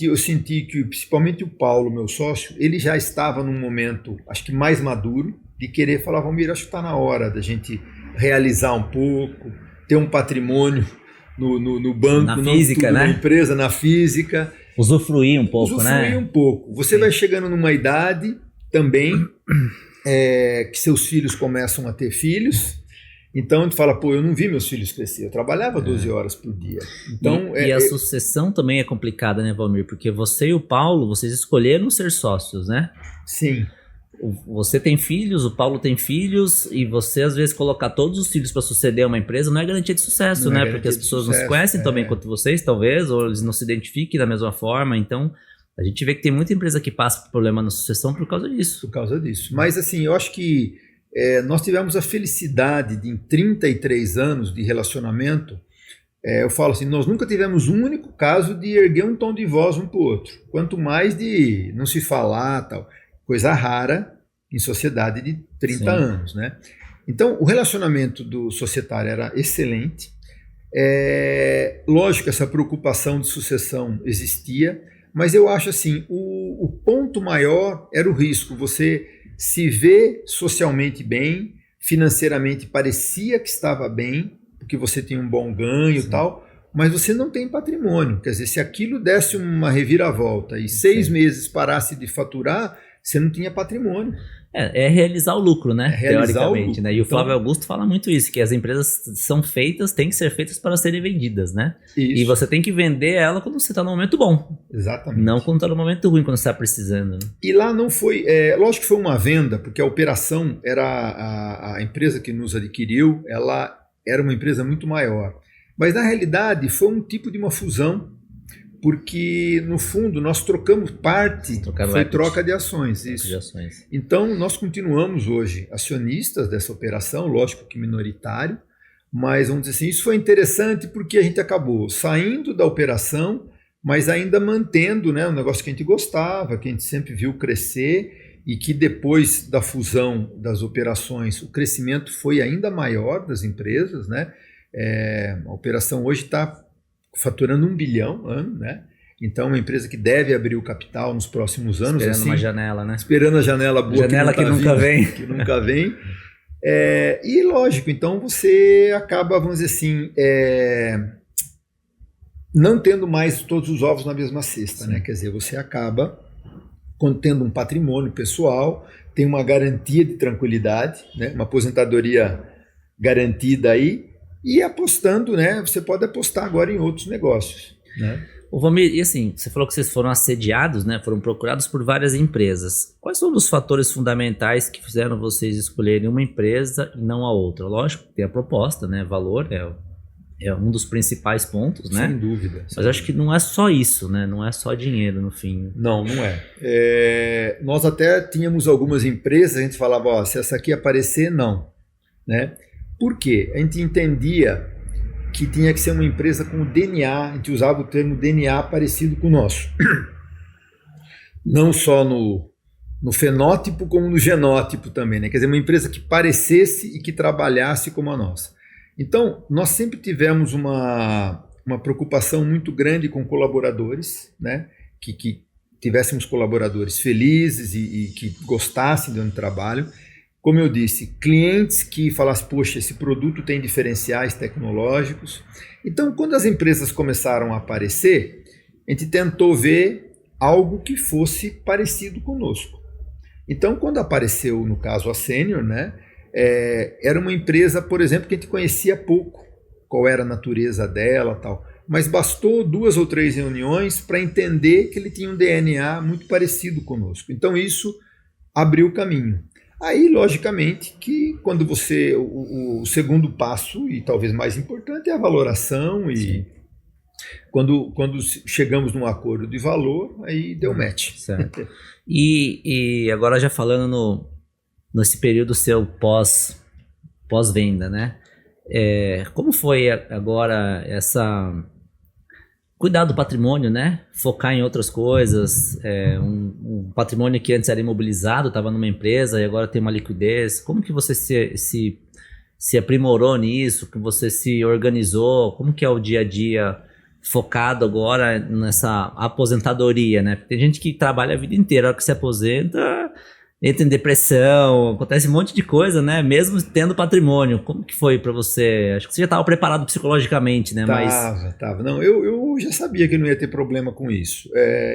eu senti que principalmente o Paulo, meu sócio, ele já estava num momento, acho que mais maduro, de querer falar, Valmir, acho que está na hora da gente realizar um pouco, ter um patrimônio no banco, na física, né? Na empresa, na física. Usufruir um pouco, né? Usufruir um pouco. Você vai chegando numa idade também que seus filhos começam a ter filhos. Então a gente fala, pô, eu não vi meus filhos crescer, eu trabalhava 12 horas por dia. Então, e a sucessão também é complicada, né, Valmir? Porque você e o Paulo, vocês escolheram ser sócios, né? Sim. Você tem filhos, o Paulo tem filhos, e você às vezes colocar todos os filhos para suceder uma empresa não é garantia de sucesso, né? Porque as pessoas não se conhecem tão bem quanto vocês, talvez, ou eles não se identifiquem da mesma forma. Então, a gente vê que tem muita empresa que passa por problema na sucessão por causa disso. Por causa disso. Mas assim, eu acho que nós tivemos a felicidade de, em 33 anos de relacionamento, eu falo assim, nós nunca tivemos um único caso de erguer um tom de voz um para o outro. Quanto mais de não se falar, tal. Coisa rara em sociedade de 30 anos, né? Então, o relacionamento do societário era excelente. Lógico que essa preocupação de sucessão existia, mas eu acho assim, o ponto maior era o risco. Você se vê socialmente bem, financeiramente parecia que estava bem, porque você tem um bom ganho e tal, mas você não tem patrimônio. Quer dizer, se aquilo desse uma reviravolta e 6 meses parasse de faturar, você não tinha patrimônio. É realizar o lucro, né? Teoricamente, lucro. né? E o Flávio Augusto fala muito isso, que as empresas são feitas, têm que ser feitas para serem vendidas, né? Isso. E você tem que vender ela quando você está no momento bom. Exatamente. Não quando está no momento ruim, quando você está precisando. Né? E lá não foi... lógico que foi uma venda, porque a operação era... A empresa que nos adquiriu, ela era uma empresa muito maior. Mas, na realidade, foi um tipo de uma fusão, porque, no fundo, nós trocamos foi troca de ações. Isso. De ações. Então, nós continuamos hoje acionistas dessa operação, lógico que minoritário, mas, vamos dizer assim, isso foi interessante porque a gente acabou saindo da operação, mas ainda mantendo, né, um negócio que a gente gostava, que a gente sempre viu crescer e que depois da fusão das operações, o crescimento foi ainda maior das empresas, né? A operação hoje está faturando 1 bilhão ano, né? Então, uma empresa que deve abrir o capital nos próximos anos. Esperando assim, uma janela, né? Esperando a janela boa. Janela que nunca vem. Que nunca vem. E, lógico, então você acaba, vamos dizer assim, não tendo mais todos os ovos na mesma cesta, né? Quer dizer, você acaba tendo um patrimônio pessoal, tem uma garantia de tranquilidade, né? Uma aposentadoria garantida aí, e apostando, né? Você pode apostar agora em outros negócios, né? Ô Valmir, e assim, você falou que vocês foram assediados, né? Foram procurados por várias empresas. Quais são os fatores fundamentais que fizeram vocês escolherem uma empresa e não a outra? Lógico, tem a proposta, né? Valor é um dos principais pontos, né? Sem dúvida. Mas acho que não é só isso, né? Não é só dinheiro no fim. Não é. Nós até tínhamos algumas empresas, a gente falava, ó, se essa aqui aparecer, não, né? Por quê? A gente entendia que tinha que ser uma empresa com o DNA, a gente usava o termo DNA parecido com o nosso. Não só no fenótipo, como no genótipo também, né? Quer dizer, uma empresa que parecesse e que trabalhasse como a nossa. Então, nós sempre tivemos uma preocupação muito grande com colaboradores, né? Que tivéssemos colaboradores felizes e que gostassem de onde trabalham. Como eu disse, clientes que falassem, poxa, esse produto tem diferenciais tecnológicos. Então, quando as empresas começaram a aparecer, a gente tentou ver algo que fosse parecido conosco. Então, quando apareceu, no caso, a Sênior, né, era uma empresa, por exemplo, que a gente conhecia pouco, qual era a natureza dela, tal. Mas bastou 2 ou 3 reuniões para entender que ele tinha um DNA muito parecido conosco. Então, isso abriu o caminho. Aí, logicamente, que quando você... O segundo passo, e talvez mais importante, é a valoração. E quando chegamos num acordo de valor, aí deu match. Certo. E agora já falando nesse período seu pós-venda, né? Como foi agora cuidar do patrimônio, né? Focar em outras coisas, um patrimônio que antes era imobilizado, estava numa empresa e agora tem uma liquidez. Como que você se aprimorou nisso? Que você se organizou? Como que é o dia a dia focado agora nessa aposentadoria, né? Porque tem gente que trabalha a vida inteira, a hora que se aposenta, entra em depressão, acontece um monte de coisa, né? Mesmo tendo patrimônio. Como que foi para você? Acho que você já estava preparado psicologicamente, né? Tava. Não, eu já sabia que não ia ter problema com isso.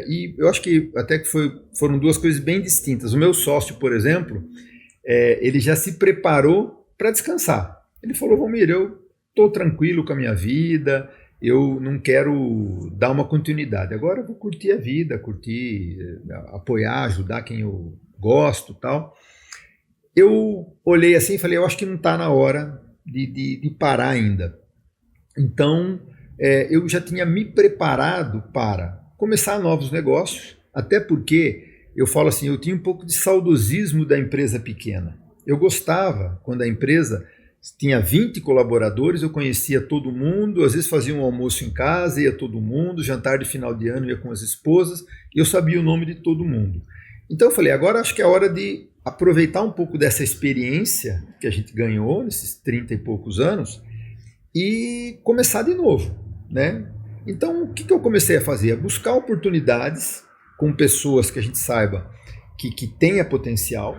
E eu acho que até que foram 2 coisas bem distintas. O meu sócio, por exemplo, ele já se preparou para descansar. Ele falou, Valmir, eu estou tranquilo com a minha vida, eu não quero dar uma continuidade. Agora eu vou curtir a vida, apoiar, ajudar quem eu gosto, tal. Eu olhei assim e falei, eu acho que não está na hora de parar ainda. Então, eu já tinha me preparado para começar novos negócios, até porque, eu falo assim, eu tinha um pouco de saudosismo da empresa pequena. Eu gostava, quando a empresa tinha 20 colaboradores, eu conhecia todo mundo, às vezes fazia um almoço em casa, ia todo mundo, jantar de final de ano, ia com as esposas, e eu sabia o nome de todo mundo. Então eu falei, agora acho que é hora de aproveitar um pouco dessa experiência que a gente ganhou nesses 30 e poucos anos e começar de novo, né? Então o que eu comecei a fazer? A buscar oportunidades com pessoas que a gente saiba que tenha potencial,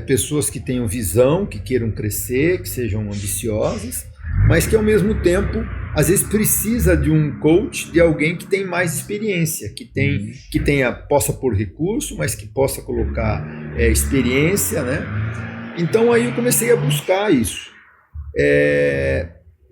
pessoas que tenham visão, que queiram crescer, que sejam ambiciosas, mas que ao mesmo tempo às vezes precisa de um coach, de alguém que tem mais experiência, possa pôr recurso, mas que possa colocar experiência, né? Então aí eu comecei a buscar isso.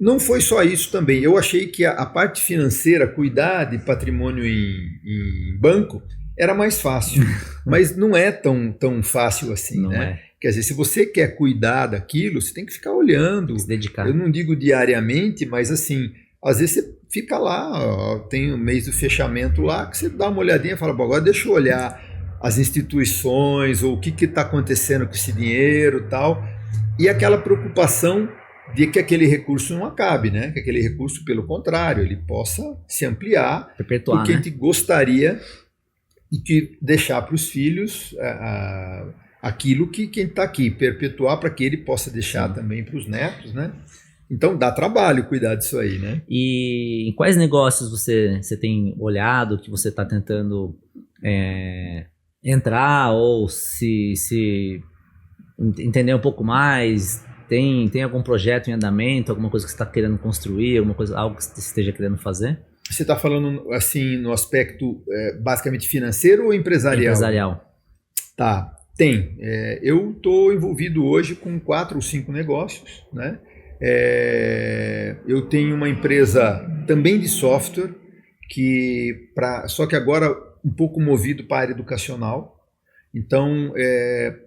Não foi só isso também. Eu achei que a parte financeira, cuidar de patrimônio em banco, era mais fácil, mas não é tão fácil assim, não né? Quer dizer, se você quer cuidar daquilo, você tem que ficar olhando. Se dedicar. Eu não digo diariamente, mas assim, às vezes você fica lá, tem o mês do fechamento lá, que você dá uma olhadinha e fala, bom, agora deixa eu olhar as instituições, ou o que está acontecendo com esse dinheiro e tal, e aquela preocupação de que aquele recurso não acabe, né? Que aquele recurso, pelo contrário, ele possa se ampliar, perpetuar, porque né? a gente gostaria de deixar para os filhos aquilo que quem está aqui, perpetuar para que ele possa deixar também para os netos, né? Então dá trabalho cuidar disso aí, né? E em quais negócios você tem olhado, que você está tentando entrar ou se entender um pouco mais? Tem algum projeto em andamento, alguma coisa que você está querendo construir, algo que você esteja querendo fazer? Você está falando assim no aspecto basicamente financeiro ou empresarial? Empresarial. Tá, tem. Eu estou envolvido hoje com 4 ou 5 negócios, né? Eu tenho uma empresa também de software, só que agora um pouco movido para a área educacional. Então,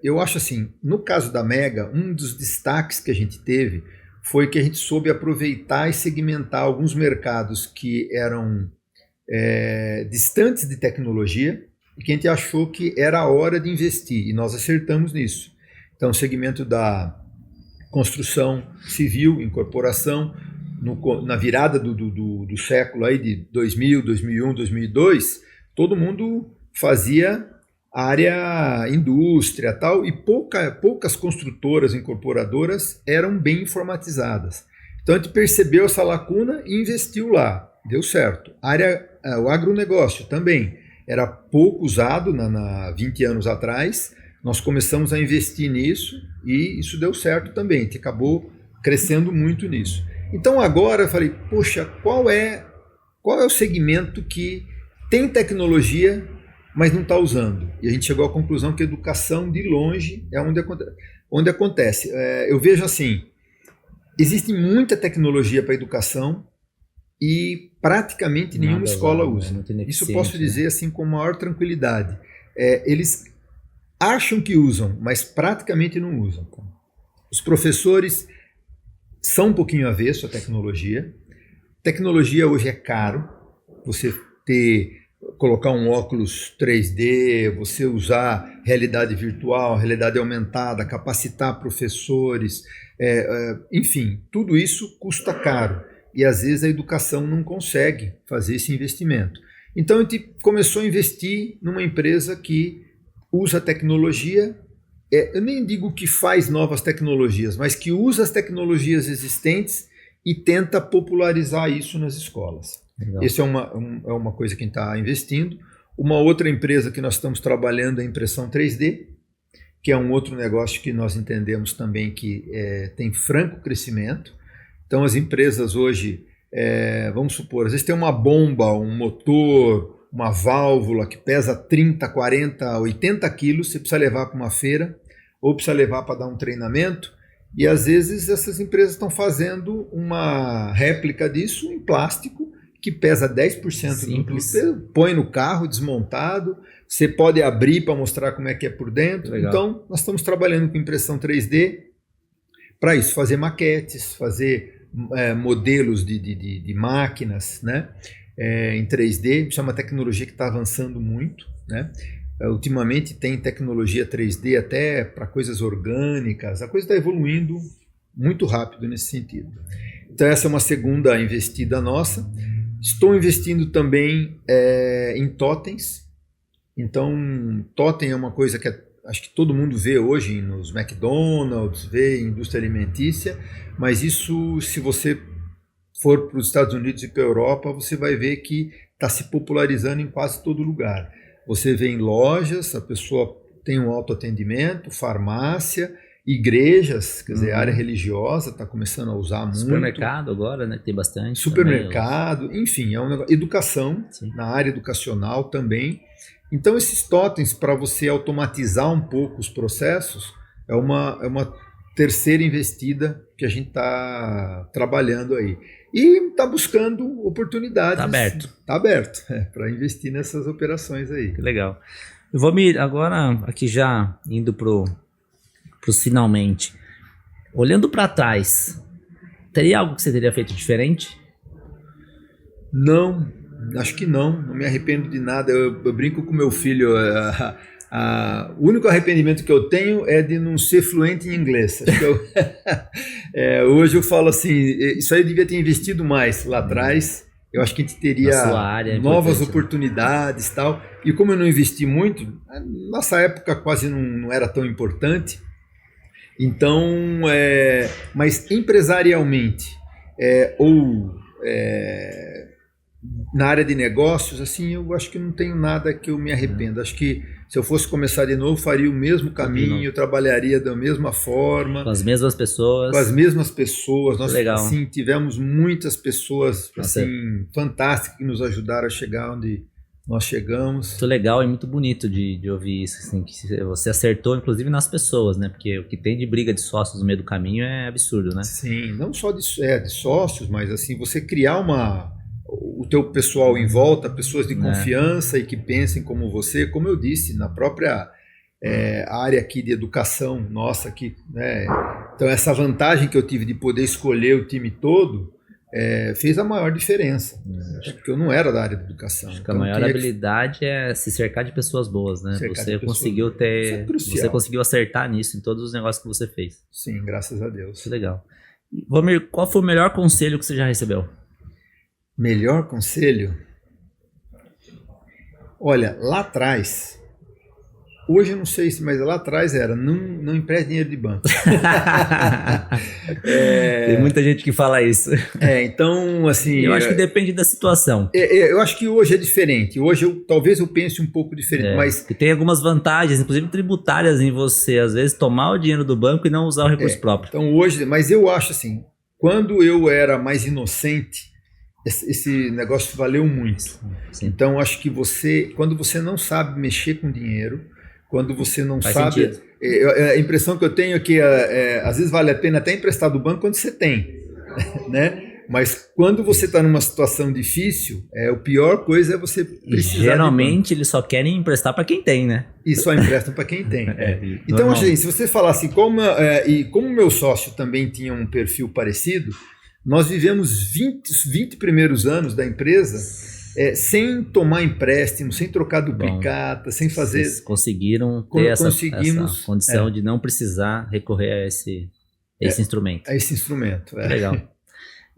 eu acho assim, no caso da Mega, um dos destaques que a gente teve foi que a gente soube aproveitar e segmentar alguns mercados que eram distantes de tecnologia e que a gente achou que era a hora de investir, e nós acertamos nisso. Então, o segmento da construção civil, incorporação, na virada do século aí de 2000, 2001, 2002, todo mundo fazia área indústria tal, e poucas construtoras incorporadoras eram bem informatizadas. Então a gente percebeu essa lacuna e investiu lá, deu certo. O agronegócio também era pouco usado 20 anos atrás, nós começamos a investir nisso e isso deu certo também, a gente acabou crescendo muito nisso. Então agora eu falei, poxa, qual é o segmento que tem tecnologia mas não está usando. E a gente chegou à conclusão que a educação, de longe, é onde acontece. Eu vejo assim, existe muita tecnologia para a educação e praticamente nenhuma escola usa. Isso eu posso dizer assim com maior tranquilidade. Eles acham que usam, mas praticamente não usam. Os professores são um pouquinho avesso à tecnologia. Tecnologia hoje é caro. Você colocar um óculos 3D, você usar realidade virtual, realidade aumentada, capacitar professores, enfim, tudo isso custa caro. E às vezes a educação não consegue fazer esse investimento. Então a gente começou a investir numa empresa que usa tecnologia, eu nem digo que faz novas tecnologias, mas que usa as tecnologias existentes e tenta popularizar isso nas escolas. Legal. Essa é uma coisa que a gente está investindo. Uma outra empresa que nós estamos trabalhando é a impressão 3D, que é um outro negócio que nós entendemos também que tem franco crescimento. Então as empresas hoje, vamos supor, às vezes tem uma bomba, um motor, uma válvula que pesa 30, 40, 80 quilos, você precisa levar para uma feira ou precisa levar para dar um treinamento. E às vezes essas empresas estão fazendo uma réplica disso em plástico, que pesa 10% do peso, põe no carro desmontado, você pode abrir para mostrar como é que é por dentro. Legal. Então, nós estamos trabalhando com impressão 3D para isso, fazer maquetes, fazer modelos de máquinas, né, em 3D. Isso é uma tecnologia que está avançando muito, né? Ultimamente tem tecnologia 3D até para coisas orgânicas, a coisa está evoluindo muito rápido nesse sentido. Então essa é uma segunda investida nossa. Estou investindo também em totens. Então totem é uma coisa que acho que todo mundo vê hoje nos McDonald's, vê em indústria alimentícia, mas isso, se você for para os Estados Unidos e para a Europa, você vai ver que está se popularizando em quase todo lugar. Você vê em lojas, a pessoa tem um autoatendimento, farmácia, igrejas, quer dizer, área religiosa está começando a usar muito. Supermercado agora, né? Tem bastante. Supermercado, também, enfim, é um negócio. Educação, sim, na área educacional também. Então esses totens, para você automatizar um pouco os processos, é uma terceira investida que a gente está trabalhando aí. E está buscando oportunidades. Está aberto. Está aberto para investir nessas operações aí. Que legal. Eu vou agora, aqui já indo para os finalmente. Olhando para trás, teria algo que você teria feito diferente? Não, acho que não. Não me arrependo de nada. Eu brinco com meu filho. O único arrependimento que eu tenho é de não ser fluente em inglês. Acho que hoje eu falo assim, isso aí eu devia ter investido mais lá atrás. Eu acho que a gente teria novas oportunidades e tal. E como eu não investi muito, nossa época quase não era tão importante. Então, mas empresarialmente na área de negócios, assim, eu acho que não tenho nada que eu me arrependa. Acho que se eu fosse começar de novo, faria o mesmo caminho, eu trabalharia da mesma forma. Com as mesmas pessoas. Com as mesmas pessoas. Nós, assim, tivemos muitas pessoas assim, fantásticas que nos ajudaram a chegar onde nós chegamos. Muito legal e muito bonito de ouvir isso, assim, que você acertou, inclusive, nas pessoas, né? Porque o que tem de briga de sócios no meio do caminho é absurdo, né? Sim, não só de sócios, mas assim, você criar o teu pessoal em volta, pessoas de confiança e que pensem como você, como eu disse, na própria área aqui de educação nossa aqui, né? Então essa vantagem que eu tive de poder escolher o time todo fez a maior diferença, porque eu não era da área de educação. Acho que a maior habilidade é se cercar de pessoas boas, né? Você conseguiu você conseguiu acertar nisso em todos os negócios que você fez. Sim, graças a Deus. Que legal. Valmir, qual foi o melhor conselho que você já recebeu? Melhor conselho? Olha, lá atrás, hoje eu não sei se, mas lá atrás era, não empreste dinheiro de banco. Tem muita gente que fala isso. Então, assim... Eu acho que depende da situação. Eu acho que hoje é diferente. Hoje talvez eu pense um pouco diferente, mas... Que tem algumas vantagens, inclusive tributárias, em você, às vezes, tomar o dinheiro do banco e não usar o recurso próprio. Então, hoje... Mas eu acho assim, quando eu era mais inocente, esse negócio valeu muito. Sim. Então, acho que quando você não sabe mexer com dinheiro, quando você não Faz sabe... sentido. A impressão que eu tenho é que às vezes vale a pena até emprestar do banco quando você tem, né? Mas quando você está numa situação difícil, a pior coisa é você precisar Geralmente eles só querem emprestar para quem tem, né? E só emprestam para quem tem. Então, assim, se você falar assim, como meu sócio também tinha um perfil parecido, nós vivemos 20 primeiros anos da empresa sem tomar empréstimo, sem trocar duplicata, sem fazer... Vocês conseguiram ter essa condição de não precisar recorrer a esse instrumento. A esse instrumento. Legal.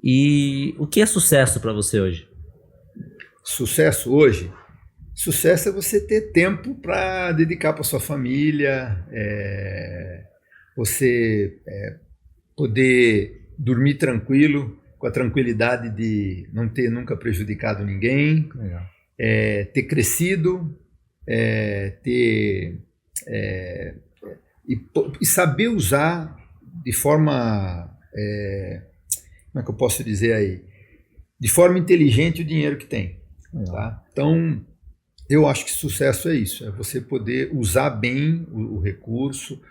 E o que é sucesso para você hoje? Sucesso hoje? Sucesso é você ter tempo para dedicar para sua família, você poder dormir tranquilo, com a tranquilidade de não ter nunca prejudicado ninguém, ter crescido, e saber usar de forma... como é que eu posso dizer aí? De forma inteligente o dinheiro que tem. Tá? Então, eu acho que sucesso é isso, é você poder usar bem o recurso,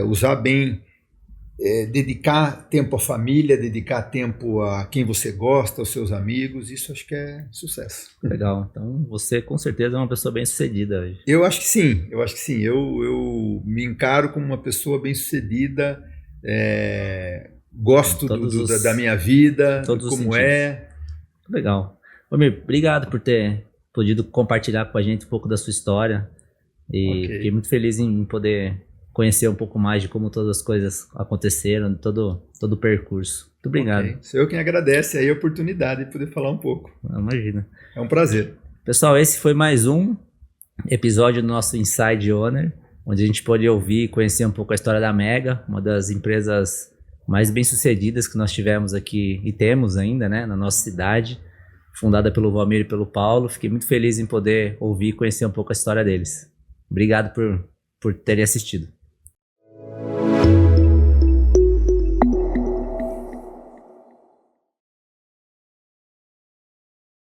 usar bem, dedicar tempo à família, dedicar tempo a quem você gosta, aos seus amigos, isso acho que é sucesso. Legal, então você com certeza é uma pessoa bem sucedida hoje. Eu acho que sim, eu me encaro como uma pessoa bem sucedida, gosto da minha vida, como é. Legal. Omir, obrigado por ter podido compartilhar com a gente um pouco da sua história. E fiquei muito feliz em poder conhecer um pouco mais de como todas as coisas aconteceram, todo o percurso. Muito obrigado. Sou eu quem agradece aí a oportunidade de poder falar um pouco. Imagina. É um prazer. Pessoal, esse foi mais um episódio do nosso Inside Owner, onde a gente pôde ouvir e conhecer um pouco a história da Mega, uma das empresas mais bem-sucedidas que nós tivemos aqui e temos ainda, né, na nossa cidade, fundada pelo Valmir e pelo Paulo. Fiquei muito feliz em poder ouvir e conhecer um pouco a história deles. Obrigado por terem assistido.